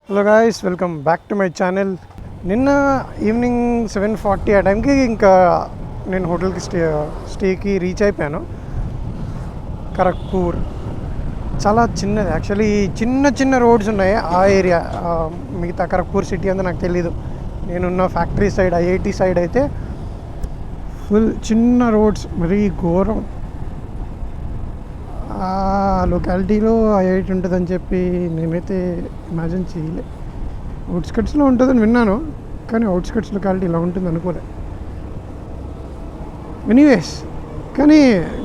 Hello guys, welcome back to my channel. నిన్న evening 7:40 ఆ టైంకి ఇంకా నేను హోటల్కి స్టేకి రీచ్ అయిపోయాను. ఖరగ్పూర్ చాలా చిన్నది యాక్చువల్లీ. చిన్న చిన్న రోడ్స్ ఉన్నాయి ఆ ఏరియా. మిగతా ఖరగ్పూర్ సిటీ అంతా నాకు తెలీదు. నేనున్న ఫ్యాక్టరీ సైడ్, ఐఐటి సైడ్ అయితే ఫుల్ చిన్న రోడ్స్, మరీ ఘోరం. ఆ లొకాలిటీలో ఐఐటి ఉంటుందని చెప్పి నేనైతే ఇమాజిన్ చేయలే. అవుట్స్కట్స్లో ఉంటుందని విన్నాను, కానీ అవుట్స్కట్స్ లొకాలిటీ ఇలా ఉంటుంది అనుకోలే. ఎనీవేస్, కానీ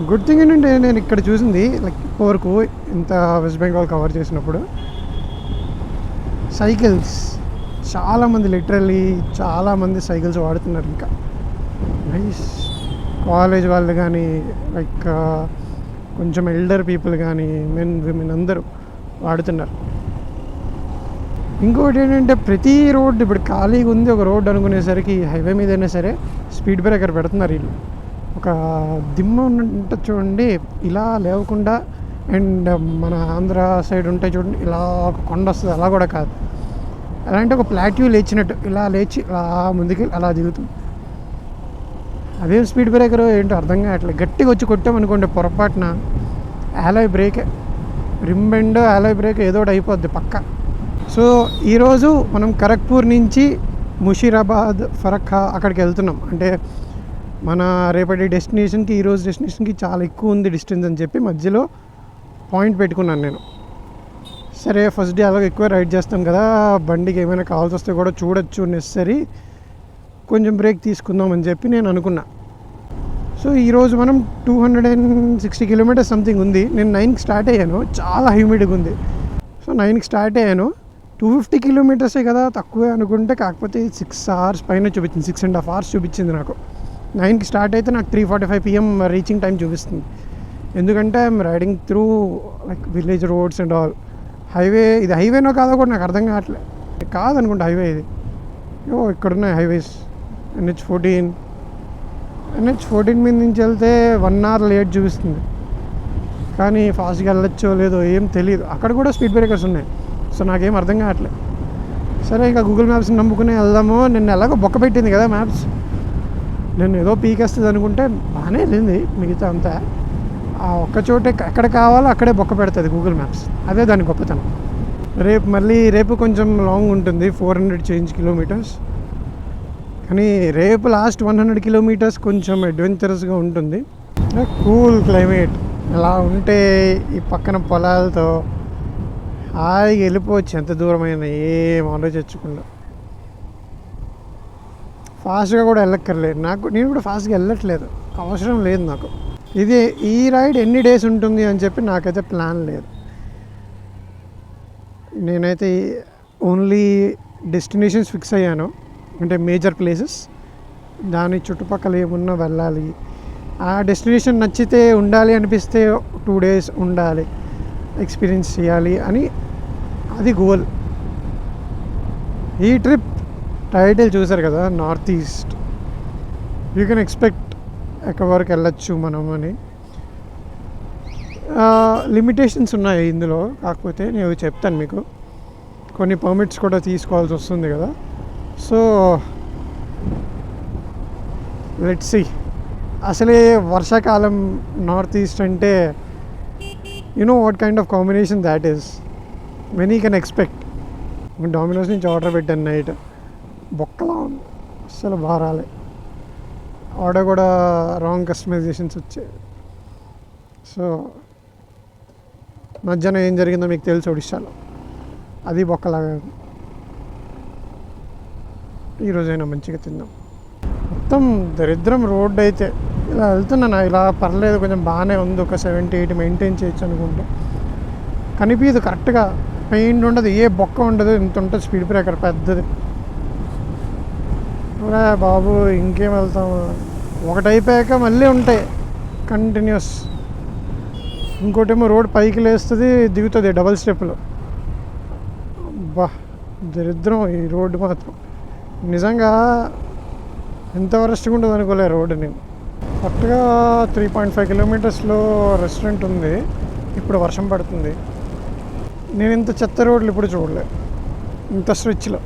గుడ్ థింగ్ ఏంటంటే నేను ఇక్కడ చూసింది లైక్ ఇప్పటివరకు ఇంత వెస్ట్ బెంగాల్ కవర్ చేసినప్పుడు సైకిల్స్ చాలామంది, లిటరల్లీ చాలామంది సైకిల్స్ వాడుతున్నారు. ఇంకా నైస్. కాలేజ్ వాళ్ళు కానీ, లైక్ కొంచెం ఎల్డర్ పీపుల్ కానీ, మెన్ విమెన్ అందరూ వాడుతున్నారు. ఇంకొకటి ఏంటంటే ప్రతి రోడ్డు ఇప్పుడు ఖాళీగా ఉంది ఒక రోడ్డు అనుకునేసరికి హైవే మీద అయినా సరే స్పీడ్ బ్రేకర్ పెడుతున్నారు వీళ్ళు. ఒక దిమ్మ ఉంటే చూడండి, ఇలా లేవకుండా. అండ్ మన ఆంధ్ర సైడ్ ఉంటే చూడండి, ఇలా ఒక కొండ వస్తుంది, అలా కూడా కాదు. అలాంటి ఒక ప్లాట్యూ లేచినట్టు ఇలా లేచి అలా ముందుకి అలా దిగుతుంది. అదేం స్పీడ్ బ్రేకర్ ఏంటో అర్థం కావట్లేదు. గట్టిగా వచ్చి కొట్టామనుకోండి పొరపాటున ఆలాయ్ బ్రేకే, రిమ్ బెండ్ ఆలాయ్ బ్రేక్ ఏదో ఒకటి అయిపోద్ది పక్క. సో ఈరోజు మనం ఖరగ్పూర్ నుంచి ముషీరాబాద్, ఫరక్కా అక్కడికి వెళ్తున్నాం. అంటే మన రేపటి డెస్టినేషన్కి ఈరోజు డెస్టినేషన్కి చాలా ఎక్కువ ఉంది డిస్టెన్స్ అని చెప్పి మధ్యలో పాయింట్ పెట్టుకున్నాను నేను. సరే ఫస్ట్ డే అలాగే ఎక్కువ రైడ్ చేస్తాం కదా, బండికి ఏమైనా కావాల్సి వస్తే కూడా చూడొచ్చు, నెసరీ కొంచెం బ్రేక్ తీసుకుందాం అని చెప్పి నేను అనుకున్నా. సో ఈరోజు మనం 260 కిలోమీటర్స్ సంథింగ్ ఉంది. నేను 9కి స్టార్ట్ అయ్యాను, చాలా హ్యూమిడ్గా ఉంది. సో 9కి స్టార్ట్ అయ్యాను. 250 కిలోమీటర్సే కదా, తక్కువే అనుకుంటే, కాకపోతే 6 అవర్స్ పైన చూపించింది, 6.5 అవర్స్ చూపించింది నాకు. 9కి స్టార్ట్ అయితే నాకు 3:45 PM రీచింగ్ టైం చూపిస్తుంది. ఎందుకంటే I'm riding through like village roads and all. Highway ఇది హైవేనో కాదో కూడా నాకు అర్థం కావట్లేదు. కాదనుకుంటా హైవే ఇది. ఇక్కడున్నాయి హైవేస్. NH14 మీద నుంచి వెళ్తే 1 hour లేట్ చూపిస్తుంది, కానీ ఫాస్ట్గా వెళ్ళొచ్చో లేదో ఏం తెలియదు. అక్కడ కూడా స్పీడ్ బ్రేకర్స్ ఉన్నాయి. సో నాకేం అర్థం కావట్లేదు. సరే ఇంకా గూగుల్ మ్యాప్స్ని నమ్ముకునే వెళ్దాము. నిన్న ఎలాగో బొక్క పెట్టింది కదా మ్యాప్స్, నేను ఏదో పీకేస్తుంది అనుకుంటే బాగానే వెళ్ళింది. మిగతా అంతా ఆ ఒక్కచోటే ఎక్కడ కావాలో అక్కడే బొక్క పెడుతుంది గూగుల్ మ్యాప్స్. అదే దాని గొప్పతనం. రేపు కొంచెం లాంగ్ ఉంటుంది, 400 చేంజ్ కిలోమీటర్స్. కానీ రేపు లాస్ట్ 100 కిలోమీటర్స్ కొంచెం అడ్వెంచరస్గా ఉంటుంది. కూల్ క్లైమేట్ అలా ఉంటే ఈ పక్కన పొలాలతో హాయిగా వెళ్ళిపోవచ్చు ఎంత దూరమైనా, ఏం ఆలోచించకుండా. ఫాస్ట్గా కూడా వెళ్ళక్కర్లేదు నాకు. నేను కూడా ఫాస్ట్గా వెళ్ళట్లేదు, అవసరం లేదు నాకు. ఈ రైడ్ ఎన్ని డేస్ ఉంటుంది అని చెప్పి నాకైతే ప్లాన్ లేదు. నేనైతే ఓన్లీ డెస్టినేషన్స్ ఫిక్స్ అయ్యాను, అంటే మేజర్ ప్లేసెస్, దాని చుట్టుపక్కల ఏమున్నా వెళ్ళాలి. ఆ డెస్టినేషన్ నచ్చితే ఉండాలి అనిపిస్తే 2 days ఉండాలి, ఎక్స్పీరియన్స్ చేయాలి అని, అది గోల్. ఈ ట్రిప్ టైటిల్ చూసారు కదా, north east. You can expect ఎక్కడి వరకు వెళ్ళచ్చు మనం అని. లిమిటేషన్స్ ఉన్నాయి ఇందులో, కాకపోతే నేను చెప్తాను మీకు. కొన్ని పర్మిట్స్ కూడా తీసుకోవాల్సి వస్తుంది కదా. So let's see. అసలే వర్షాకాలం నార్త్ ఈస్ట్ అంటే you know what kind of combination that is. Many can expect. Domino's నుంచి ఆర్డర్ పెట్టాను నైట్, బొక్కలా ఉంది అసలు, బాగా రాలే. ఆర్డర్ కూడా రాంగ్ కస్టమైజేషన్స్ వచ్చాయి. సో మధ్యాహ్నం ఏం జరిగిందో మీకు తెలుసు ఒడిశాలో, అది బొక్కలాగా. ఈరోజైనా మంచిగా తిందాం. మొత్తం దరిద్రం రోడ్డు అయితే. ఇలా వెళ్తున్నాను, ఇలా పర్లేదు, కొంచెం బాగానే ఉంది, ఒక 70-80 మెయింటైన్ చేయొచ్చు అనుకుంటే. కనిపించదు కరెక్ట్గా, పెయింట్ ఉండదు, ఏ బొక్క ఉండదు, ఇంత ఉంటుంది స్పీడ్ బ్రేకర్ పెద్దది. బాబు ఇంకేం వెళ్తాము, ఒకటి అయిపోయాక మళ్ళీ ఉంటాయి కంటిన్యూస్. ఇంకోటేమో రోడ్ పైకి లేస్తుంది, దిగుతుంది డబల్ స్టెప్లో. బా దరిద్రం ఈ రోడ్డు మాత్రం. నిజంగా ఎంత వరస్ట్గా ఉంటుంది అనుకోలే రోడ్డు. నేను కరెక్ట్గా 3.5 కిలోమీటర్స్లో రెస్టారెంట్ ఉంది. ఇప్పుడు వర్షం పడుతుంది. నేను ఇంత చెత్త రోడ్లు ఇప్పుడు చూడలే. ఇంత స్ట్రెచ్లో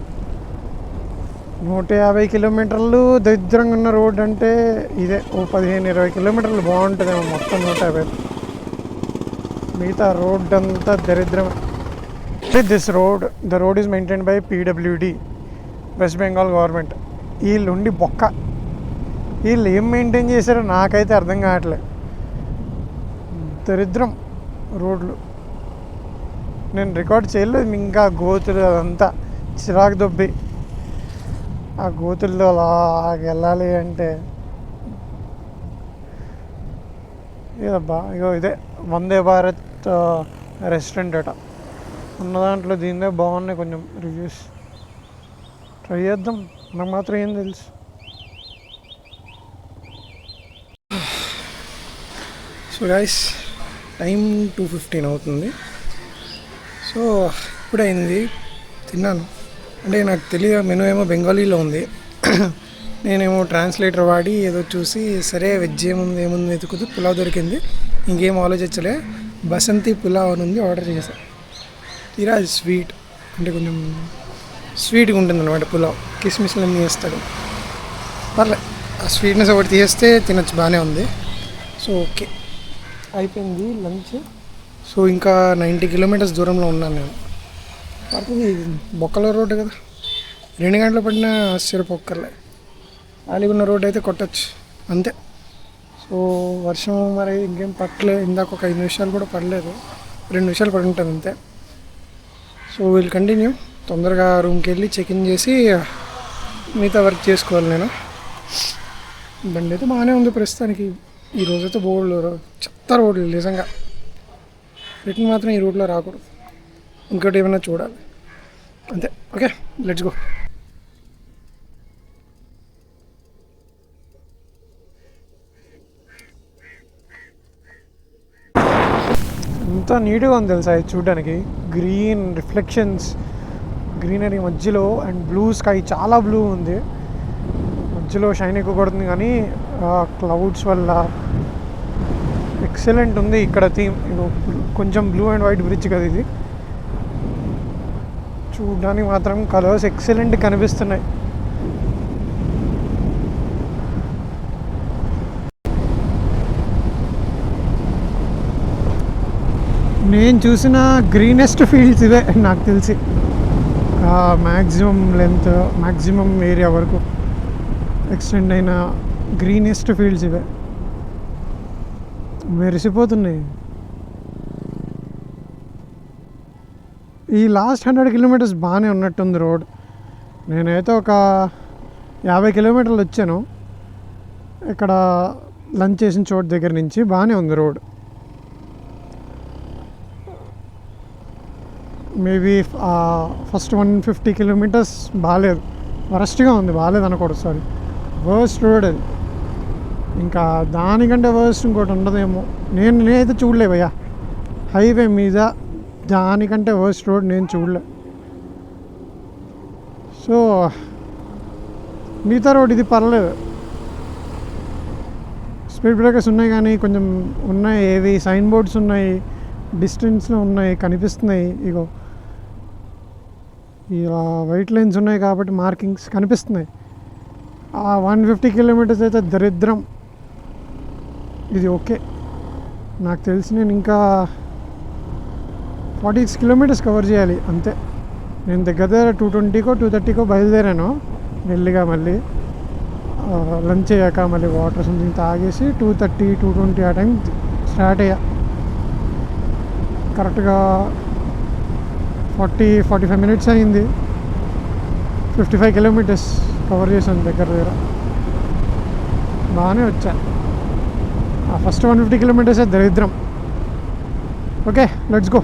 150 కిలోమీటర్లు దరిద్రంగా ఉన్న రోడ్ అంటే ఇదే. ఓ 15-20 కిలోమీటర్లు బాగుంటుందేమో మొత్తం 150. మిగతా రోడ్ అంతా దరిద్రం. This road, the road is maintained by PWD, west Bengal government. వీళ్ళు ఉండి బొక్క, వీళ్ళు ఏం మెయింటైన్ చేశారో నాకైతే అర్థం కావట్లే. దరిద్రం రోడ్లు. నేను రికార్డ్ చేయలేదు, ఇంకా గోతులు అదంతా చిరాకు దొబ్బి. ఆ గోతుల్లో అలా వెళ్ళాలి అంటే ఇదబ్బా. ఇగో ఇదే వందే భారత్ రెస్టారెంట్ అట. ఉన్న దాంట్లో దీనిదే బాగున్నాయి కొంచెం రివ్యూస్. ట్రై చేద్దాం, నాకు మాత్రం ఏం తెలుసు. సో గైస్, టైం 2:15 అవుతుంది. సో ఇప్పుడైంది, తిన్నాను. అంటే నాకు తెలియదు, మెనూ ఏమో బెంగాలీలో ఉంది. నేనేమో ట్రాన్స్లేటర్ వాడి ఏదో చూసి సరే వెజ్ ఏముంది వెతుకుతూ పులావ్ దొరికింది. ఇంకేం ఆలోచించలే, బసంతి పులావ్ అని ఉంది, ఆర్డర్ చేశాను. తీరా అది స్వీట్, అంటే కొంచెం స్వీట్గా ఉంటుంది అనమాట పులావ్. కిస్మిస్లు అన్నీ వేస్తాడు, పర్లే. ఆ స్వీట్నెస్ ఒకటి తీస్తే తినచ్చు, బాగానే ఉంది. సో ఓకే, అయిపోయింది లంచ్. సో ఇంకా 90 కిలోమీటర్స్ దూరంలో ఉన్నాను నేను. పడుతుంది, బొక్కల రోడ్డు కదా, 2 గంటలు పడినా ఆశ్చర్యపోక్కర్లే. ఖాళీగా ఉన్న రోడ్డు అయితే కొట్టచ్చు అంతే. సో వర్షం మరి ఇంకేం పట్టలేదు. ఇందాక ఒక 5 నిమిషాలు కూడా పడలేదు, 2 నిమిషాలు పడి ఉంటుంది అంతే. So we'll continue. తొందరగా రూమ్కి వెళ్ళి చెక్-ఇన్ చేసి మిగతా వర్క్ చేసుకోవాలి నేను. బండి అయితే బాగానే ఉంది ప్రస్తుతానికి. ఈ రోజైతే బోర్డు చెత్త రోడ్లు నిజంగా. రిటర్న్ మాత్రం ఈ రోడ్లో రాకూడదు, ఇంకోటి ఏమైనా చూడాలి అంతే. Okay, let's go. ఎంత నీట్గా ఉంది తెలుసా ఇది చూడడానికి. గ్రీన్ రిఫ్లెక్షన్స్, గ్రీనరీ మధ్యలో, అండ్ బ్లూ స్కై, చాలా బ్లూ ఉంది. మధ్యలో షైన్ ఎక్కువ కొడుతుంది కానీ క్లౌడ్స్ వల్ల ఎక్సలెంట్ ఉంది. ఇక్కడ థీమ్ కొంచెం బ్లూ అండ్ వైట్ బ్రిడ్జ్ కదా ఇది. చూడడానికి మాత్రం కలర్స్ ఎక్సలెంట్ కనిపిస్తున్నాయి. నేను చూసిన గ్రీనెస్ట్ ఫీల్డ్స్ ఇవే నాకు తెలిసి. మ్యాక్సిమం లెంత్, మ్యాక్సిమం ఏరియా వరకు ఎక్స్టెండ్ అయిన గ్రీనెస్ట్ ఫీల్డ్స్ ఇవే. మెరిసిపోతున్నాయి. ఈ లాస్ట్ 100 కిలోమీటర్స్ బాగానే ఉన్నట్టుంది రోడ్. నేనైతే ఒక 50 కిలోమీటర్లు వచ్చాను ఇక్కడ లంచ్ చేసిన చోటు దగ్గర నుంచి. బాగానే ఉంది రోడ్. మేబీ ఫస్ట్ 150 కిలోమీటర్స్ బాగాలేదు, వరస్ట్గా ఉంది. బాగాలేదు అనకూడదు, సారీ, వర్స్ట్ రోడ్ అది. ఇంకా దానికంటే వర్స్ట్ ఇంకోటి ఉండదేమో. నేనైతే చూడలే భయ్యా, హైవే మీద దానికంటే వర్స్ట్ రోడ్ నేను చూడలే. సో మిగతా రోడ్ ఇది పర్లేదు, స్పీడ్ బ్రేకర్స్ ఉన్నాయి కానీ కొంచెం ఉన్నాయి. ఏవి సైన్ బోర్డ్స్ ఉన్నాయి, డిస్టెన్స్లో ఉన్నాయి, కనిపిస్తున్నాయి. ఇగో ఇలా వైట్ లైన్స్ ఉన్నాయి కాబట్టి మార్కింగ్స్ కనిపిస్తున్నాయి. 150 కిలోమీటర్స్ అయితే దరిద్రం. ఇది ఓకే, నాకు తెలిసి నేను ఇంకా 46 కిలోమీటర్స్ కవర్ చేయాలి అంతే. నేను దగ్గర 220కో 230కో బయలుదేరాను మెల్లిగా. మళ్ళీ లంచ్ అయ్యాక మళ్ళీ వాటర్ సంథింగ్ తాగేసి 230, 220 ఆ టైం స్టార్ట్ అయ్యా. కరెక్ట్గా 40-45 మినిట్స్ అయింది. 55 కిలోమీటర్స్ కవర్ చేశాను దగ్గర. బాగానే వచ్చా. ఫస్ట్ 150 కిలోమీటర్స్ దరిద్రం. Okay, let's go.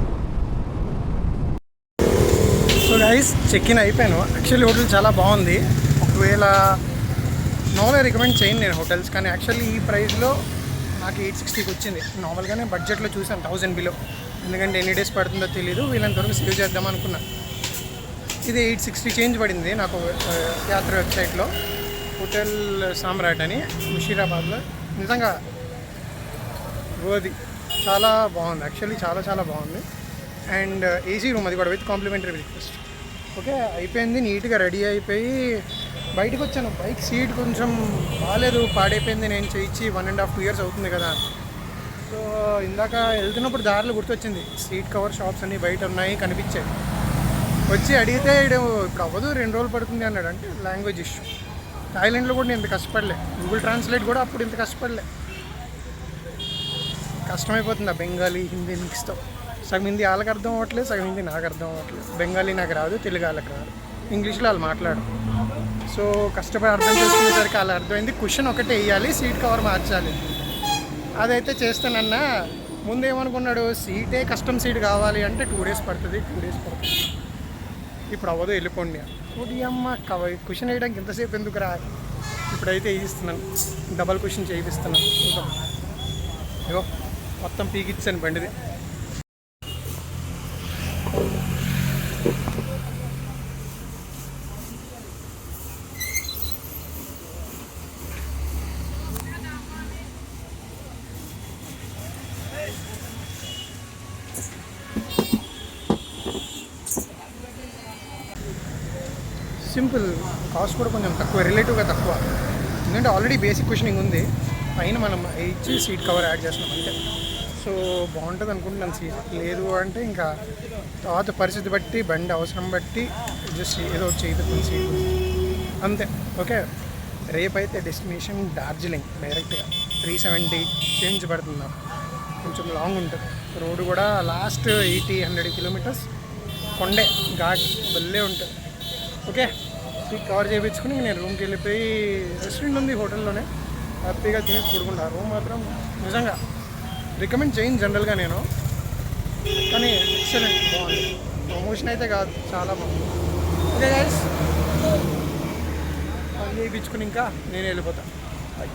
So guys, check-in అయిపోయాను. యాక్చువల్లీ హోటల్ చాలా బాగుంది. ఒకవేళ నార్మల్గా రికమెండ్ చేయండి నేను హోటల్స్, కానీ యాక్చువల్లీ ఈ ప్రైస్లో నాకు 860కి వచ్చింది. నార్మల్గానే బడ్జెట్లో చూసాను 1000 బిలో, ఎందుకంటే ఎన్ని డేస్ పడుతుందో తెలీదు. వీళ్ళంతవరకు సేవ్ చేద్దాం అనుకున్నా. ఇది 860 చేంజ్ పడింది నాకు యాత్ర వెబ్సైట్లో. హోటల్ సామ్రాట్ అని ముషీరాబాద్లో. నిజంగా వర్ది, చాలా బాగుంది యాక్చువల్లీ, చాలా చాలా బాగుంది. అండ్ ఏసీ రూమ్, అది కూడా విత్ కాంప్లిమెంటరీ బ్రేక్ఫాస్ట్. ఓకే అయిపోయింది, నీట్గా రెడీ అయిపోయి బయటకు వచ్చాను. బైక్ సీట్ కొంచెం బాగాలేదు, పాడైపోయింది. నేను చేయించి 1.5-2 years అవుతుంది కదా. సో ఇందాక వెళ్తున్నప్పుడు దారిలో గుర్తొచ్చింది, సీట్ కవర్ షాప్స్ అన్నీ బయట ఉన్నాయి కనిపించాయి. వచ్చి అడిగితే ఇప్పుడు అవ్వదు 2 రోజులు పడుతుంది అన్నాడు. అంటే లాంగ్వేజ్ ఇష్యూ. థాయిలాండ్లో కూడా నేను ఇంత కష్టపడలే, గూగుల్ ట్రాన్స్లేట్ కూడా అప్పుడు ఇంత కష్టపడలే. కష్టమైపోతుంది ఆ బెంగాలీ హిందీ మిక్స్తో. సగం హిందీ వాళ్ళకి అర్థం అవ్వట్లేదు, సగం హిందీ నాకు అర్థం అవ్వట్లేదు. బెంగాలీ నాకు రాదు, తెలుగు వాళ్ళకి రాదు, ఇంగ్లీష్లో వాళ్ళు మాట్లాడు. సో కష్టపడి అర్థం చేసుకునేసరికి అలా అర్థమైంది. క్వశ్చన్ ఒకటే వేయాలి, సీట్ కవర్ మార్చాలి. అదైతే చేస్తానన్నా. ముందేమనుకున్నాడు, సీటే కస్టమ్ సీట్ కావాలి అంటే 2 days పడుతుంది. ఇప్పుడు అవ్వదు, వెళ్ళిపోండి. ఒకటి అమ్మ క్వశ్చన్ వేయడానికి ఎంతసేపు ఎందుకు రా. ఇప్పుడైతే వేయిస్తున్నాను, డబల్ క్వశ్చన్ చేయిస్తున్నాను. చూద్దాం. ఇగో మొత్తం పీకిచ్చాను బండిది. సింపుల్, కాస్ట్ కూడా కొంచెం తక్కువ, రిలేటివ్గా తక్కువ. ఎందుకంటే ఆల్రెడీ బేసిక్ క్వశ్చనింగ్ ఉంది, పైన మనం ఇచ్చి సీట్ కవర్ యాడ్ చేస్తున్నాం అంతే. సో బాగుంటుంది అనుకుంటున్నాను. సీట్ లేదు అంటే ఇంకా తర్వాత పరిస్థితి బట్టి, బండి అవసరం బట్టి జస్ట్ ఏదో చేయిస్తుంది సీట్ అంతే. ఓకే, రేపైతే డెస్టినేషన్ డార్జిలింగ్ డైరెక్ట్గా 370 చేంజ్ పడుతుంది. కొంచెం లాంగ్ ఉంటుంది రోడ్డు కూడా, లాస్ట్ 80-100 kilometers కొండే ఘాట్ భలే ఉంటుంది. ఓకే, సీట్ కవర్ చేయించుకుని నేను రూమ్కి వెళ్ళిపోయి, రెస్టారెంట్ ఉంది హోటల్లోనే, హ్యాపీగా తినేసి పడుకుంటా. రూమ్ మాత్రం నిజంగా రికమెండ్ చేయను జనరల్గా నేను, కానీ ఎక్సలెంట్, బాగుంది. ప్రమోషన్ అయితే కాదు, చాలా బాగుంది. ఓకే గైస్, పని చేయించుకుని ఇంకా నేను వెళ్ళిపోతాను. బాయ్.